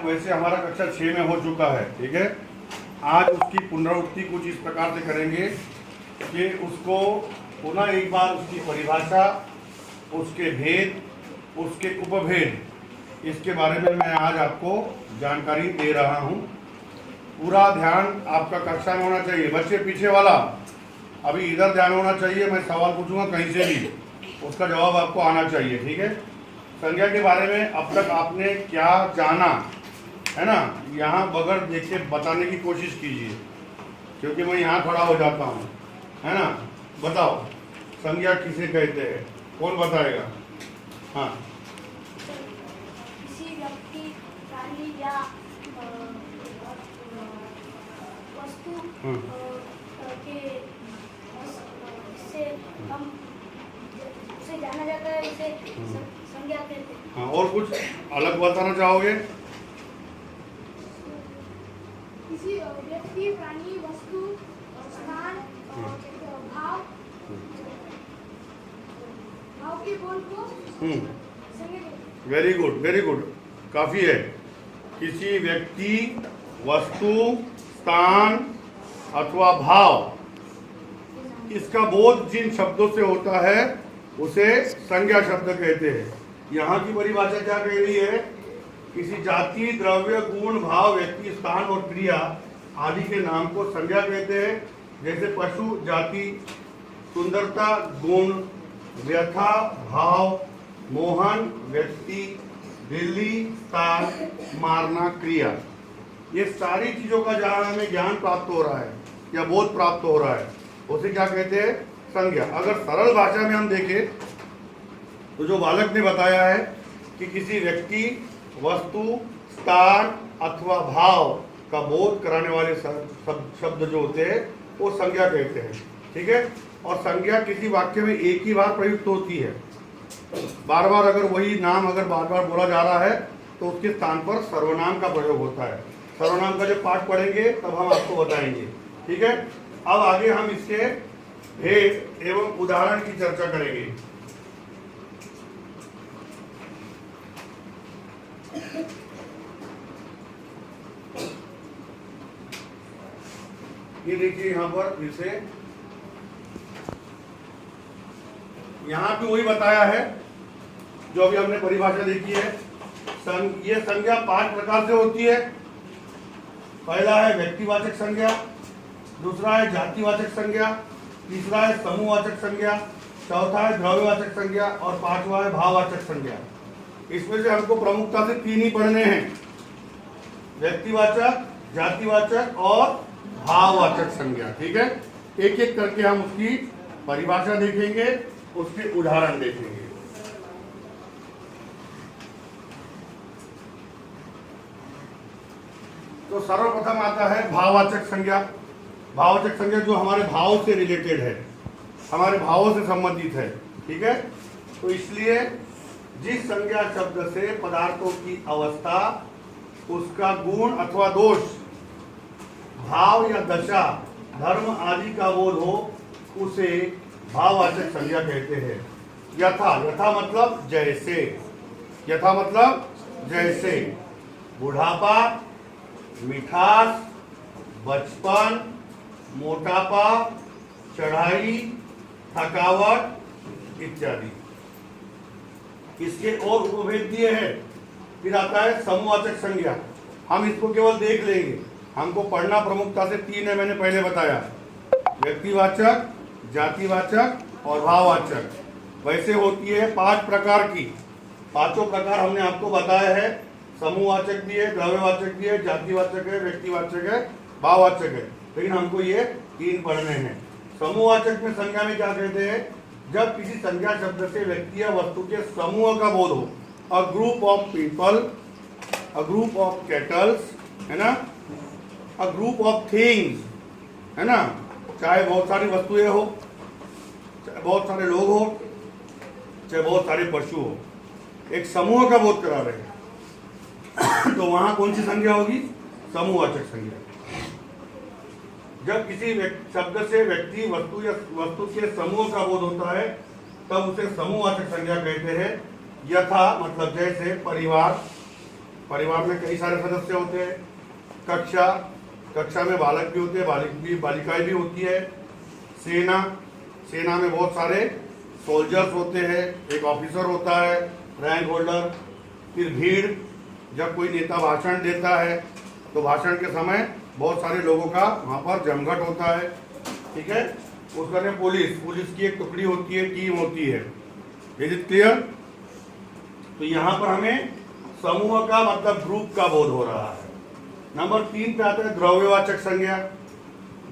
पाठ वैसे हमारा कक्षा 6 में हो चुका है, ठीक है। आज उसकी पुनरावृत्ति कुछ इस प्रकार से करेंगे कि उसको पुनः एक बार उसकी परिभाषा, उसके भेद, उसके उपभेद, इसके बारे में मैं आज आपको जानकारी दे रहा हूँ। पूरा ध्यान आपका कक्षा में होना चाहिए। बच्चे पीछे वाला अभी इधर ध्यान होना चाहिए। मैं सवाल पूछूंगा कहीं से भी, उसका जवाब आपको आना चाहिए, ठीक है। संज्ञा के बारे में अब तक आपने क्या जाना है ना, यहाँ बगैर देखे बताने की कोशिश कीजिए, क्योंकि मैं यहाँ खड़ा हो जाता हूँ, है ना। बताओ संज्ञा किसे कहते हैं, कौन बताएगा? हाँ, किसी व्यक्ति, प्राणी या वस्तु के इससे हम उसे जाना जाता है, इसे संज्ञा कहते हैं। हाँ, और कुछ अलग बताना चाहोगे? किसी व्यक्ति, प्राणी, वस्तु, स्थान, भाव के बोल को संज्ञा कहते हैं। वेरी गुड, वेरी गुड, काफ़ी है। किसी व्यक्ति, वस्तु, स्थान अथवा भाव, इसका बोध जिन शब्दों से होता है उसे संज्ञा शब्द कहते हैं। यहाँ की परिभाषा क्या कह रही है? किसी जाति, द्रव्य, गुण, भाव, व्यक्ति, स्थान और क्रिया आदि के नाम को संज्ञा कहते हैं। जैसे पशु जाति, सुंदरता गुण, व्यथा भाव, मोहन व्यक्ति, दिल्ली स्थान, मारना क्रिया। ये सारी चीजों का जहाँ हमें ज्ञान प्राप्त हो रहा है या बोध प्राप्त हो रहा है, उसे क्या कहते हैं? संज्ञा। अगर सरल भाषा में हम देखें तो जो बालक ने बताया है कि किसी व्यक्ति, वस्तु, स्थान अथवा भाव का बोध कराने वाले शब्द जो होते हैं वो संज्ञा कहते हैं, ठीक है। और संज्ञा किसी वाक्य में एक ही बार प्रयुक्त होती है। बार बार अगर वही नाम अगर बार बार बोला जा रहा है तो उसके स्थान पर सर्वनाम का प्रयोग होता है। सर्वनाम का जब पाठ पढ़ेंगे तब हम आपको बताएंगे, ठीक है। अब आगे हम इसके भेद एवं उदाहरण की चर्चा करेंगे। ये देखिए यहाँ पर फिर से यहाँ भी वही बताया है जो अभी हमने परिभाषा देखी है। ये संज्ञा 5 प्रकार से होती है। पहला है व्यक्तिवाचक संज्ञा, दूसरा है जातिवाचक संज्ञा, तीसरा है समूहवाचक संज्ञा, चौथा है द्रव्यवाचक संज्ञा और पांचवा है भाववाचक संज्ञा। इसमें से हमको प्रमुखता से 3 ही पढ़ने हैं: व्यक्तिवाचक, जातिवाचक और भाववाचक संज्ञा, ठीक है। एक एक करके हम उसकी परिभाषा देखेंगे, उसके उदाहरण देखेंगे। तो सर्वप्रथम आता है भाववाचक संज्ञा। भाववाचक संज्ञा जो हमारे भाव से रिलेटेड है, हमारे भावों से संबंधित है, ठीक है। तो इसलिए जिस संज्ञा शब्द से पदार्थों की अवस्था, उसका गुण अथवा दोष, भाव या दशा, धर्म आदि का बोध हो, उसे भाववाचक संज्ञा कहते हैं। यथा, यथा मतलब जैसे, यथा मतलब जैसे बुढ़ापा, मिठास, बचपन, मोटापा, चढ़ाई, थकावट इत्यादि। इसके और उपभेद दिए हैं। फिर आता है समूहवाचक संज्ञा। हम इसको केवल देख लेंगे, हमको पढ़ना प्रमुखता से 3 है, मैंने पहले बताया: व्यक्तिवाचक, जातिवाचक और भाववाचक। वैसे होती है 5 प्रकार की। 5 प्रकार हमने आपको बताया है। समूहवाचक भी है, द्रव्यवाचक भी है, जातिवाचक है, व्यक्तिवाचक है, भाववाचक है। लेकिन हमको ये 3 पढ़ने हैं। समूहवाचक में संज्ञा में क्या कहते हैं? जब किसी संज्ञा शब्द से व्यक्ति या वस्तु के समूह का बोध हो, a group of people, a group of kettles, है ना, अ ग्रुप ऑफ थिंग्स, है ना, चाहे बहुत सारी वस्तुएं हो, चाहे बहुत सारे लोग हो, चाहे बहुत सारे पशु हो, एक समूह का बोध करा रहे हैं तो वहां कौन सी संज्ञा होगी? समूहवाचक संज्ञा। जब किसी शब्द से व्यक्ति, वस्तु या वस्तु के समूह का बोध होता है तब उसे समूहवाचक संज्ञा कहते हैं। यथा मतलब जैसे परिवार, परिवार में कई सारे सदस्य होते हैं। कक्षा में बालक भी होते हैं, बालिकाएं भी होती है। सेना में बहुत सारे सोल्जर्स होते हैं, एक ऑफिसर होता है, रैंक होल्डर। फिर भीड़, जब कोई नेता भाषण देता है तो भाषण के समय बहुत सारे लोगों का वहाँ पर जमघट होता है, ठीक है। उसका ने पुलिस की एक टुकड़ी होती है, टीम होती है। Is it clear? तो यहाँ पर हमें समूह का मतलब ग्रुप का बोध हो रहा है। नंबर 3 पे आता है द्रव्यवाचक संज्ञा।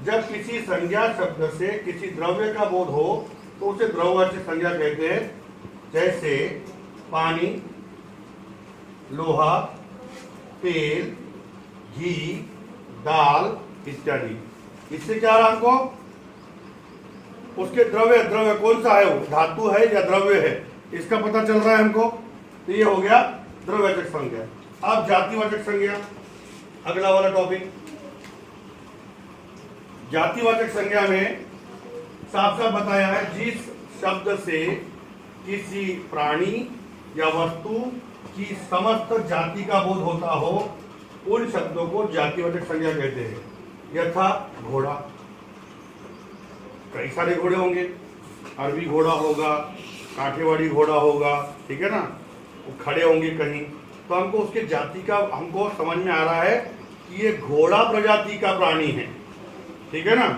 जब किसी संज्ञा शब्द से किसी द्रव्य का बोध हो तो उसे द्रव्यवाचक संज्ञा कहते हैं। जैसे पानी, लोहा, तेल, घी, दाल इत्यादि। इससे क्या रहा हमको? उसके द्रव्य कौन सा है, वो धातु है या द्रव्य है, इसका पता चल रहा है हमको। तो ये हो गया द्रव्यवाचक संज्ञा। अब जातिवाचक संज्ञा, अगला वाला टॉपिक। जातिवाचक संज्ञा में साफ साफ बताया है, जिस शब्द से किसी प्राणी या वस्तु की समस्त जाति का बोध होता हो उन शब्दों को जातिवाचक संज्ञा कहते हैं। यथा घोड़ा, कई सारे घोड़े होंगे, अरबी घोड़ा होगा, काठियावाड़ी घोड़ा होगा, ठीक है ना, वो खड़े होंगे कहीं, तो हमको उसके जाति का हमको समझ में आ रहा है कि ये घोड़ा प्रजाति का प्राणी है, ठीक है ना,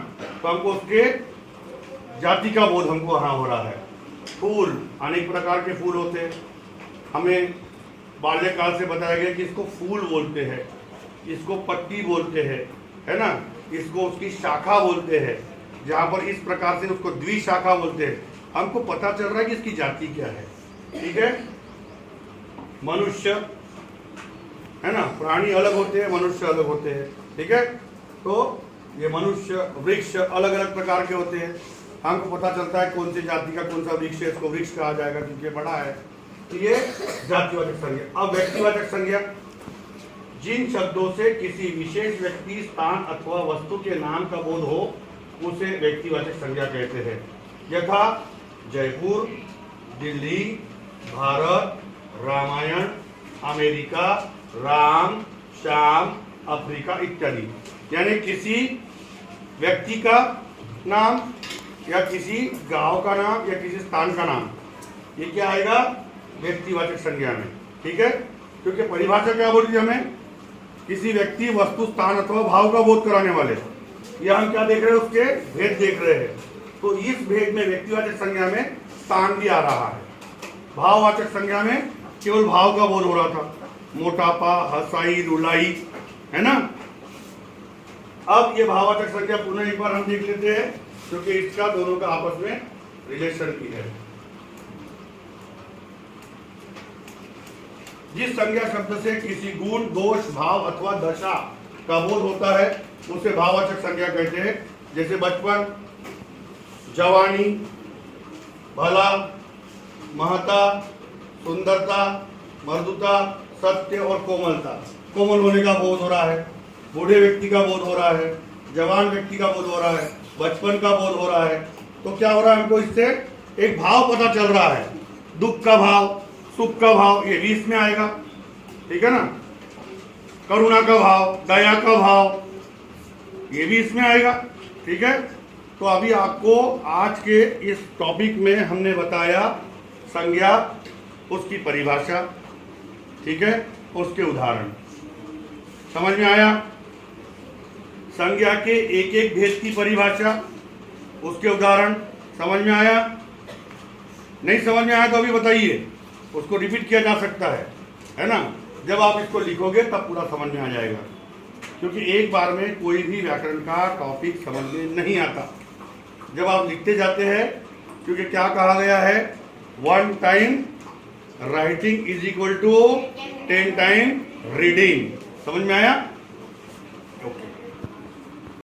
तो हमको उसके जाति का बोध हमको वहाँ हो रहा है। फूल, अनेक प्रकार के फूल होते हैं। हमें बाल्यकाल से बताया गया कि इसको फूल बोलते हैं, इसको पत्ती बोलते हैं, है ना, इसको उसकी शाखा बोलते हैं। जहाँ पर इस प्रकार से उसको द्विशाखा बोलते हैं। हमको पता चल रहा है कि इसकी जाति क्या है, ठीक है। मनुष्य, है ना, प्राणी अलग होते हैं, मनुष्य अलग होते हैं, ठीक है। तो ये मनुष्य, वृक्ष अलग अलग प्रकार के होते हैं। हमको पता चलता है कौन सी जाति का कौन सा वृक्ष है, इसको वृक्ष कहा जाएगा क्योंकि ये बड़ा है। तो ये जातिवाचक संज्ञा। अब व्यक्तिवाचक संज्ञा, जिन शब्दों से किसी विशेष व्यक्ति, स्थान अथवा वस्तु के नाम का बोध हो उसे व्यक्तिवाचक संज्ञा कहते हैं। यथा जयपुर, दिल्ली, भारत, रामायण, अमेरिका, राम, श्याम, अफ्रीका इत्यादि। यानी किसी व्यक्ति का नाम या किसी गांव का नाम या किसी स्थान का नाम, ये क्या आएगा व्यक्तिवाचक संज्ञा में, ठीक है। क्योंकि परिभाषा क्या बोल रही है हमें? किसी व्यक्ति, वस्तु, स्थान अथवा भाव का बोध कराने वाले। यह हम क्या देख रहे हैं? उसके भेद देख रहे हैं। तो इस भेद में व्यक्तिवाचक संज्ञा में स्थान भी आ रहा है। भाववाचक संज्ञा में केवल भाव का बोध हो रहा था, मोटापा, हंसाई, रुलाई, है ना। अब ये भाववाचक संज्ञा पुनः एक बार हम देख लेते हैं, क्योंकि इसका दोनों का आपस में रिलेशन भी है। जिस संज्ञा शब्द से किसी गुण, दोष, भाव अथवा दशा का बोध होता है उसे भाववाचक संज्ञा कहते हैं। जैसे बचपन, जवानी, भला, महता, सुंदरता, मृदुता, सत्य और कोमलता। कोमल होने का बोध हो रहा है, बूढ़े व्यक्ति का बोध हो रहा है, जवान व्यक्ति का बोध हो रहा है, बचपन का बोध हो रहा है। तो क्या हो रहा है? हमको इससे एक भाव पता चल रहा है, दुख का भाव, सुख का भाव, ये भी इसमें आएगा, ठीक है ना। करुणा का भाव, दया का भाव, ये भी इसमें आएगा, ठीक है। तो अभी आपको आज के इस टॉपिक में हमने बताया संज्ञा, उसकी परिभाषा, ठीक है, उसके उदाहरण समझ में आया। संज्ञा के एक एक भेद की परिभाषा, उसके उदाहरण समझ में आया। नहीं समझ में आया तो अभी बताइए, उसको रिपीट किया जा सकता है ना। जब आप इसको लिखोगे तब पूरा समझ में आ जाएगा, क्योंकि एक बार में कोई भी व्याकरण का टॉपिक समझ में नहीं आता। जब आप लिखते जाते हैं, क्योंकि क्या कहा गया है, 1 time writing is equal to 10 time reading. समझ में आया?